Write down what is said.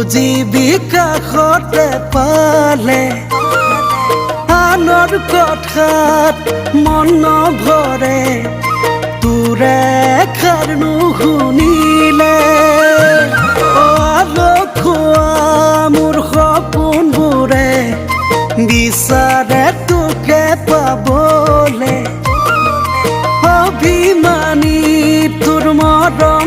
বুজিবি কাষতে পালে আনৰ কথাত মন নভৰে তোৰে এষাৰ নুশুনিলে খোৱা মোৰ সপোনবোৰে বিচাৰে তোকে পাবলে অভিমানী তোৰ মৰম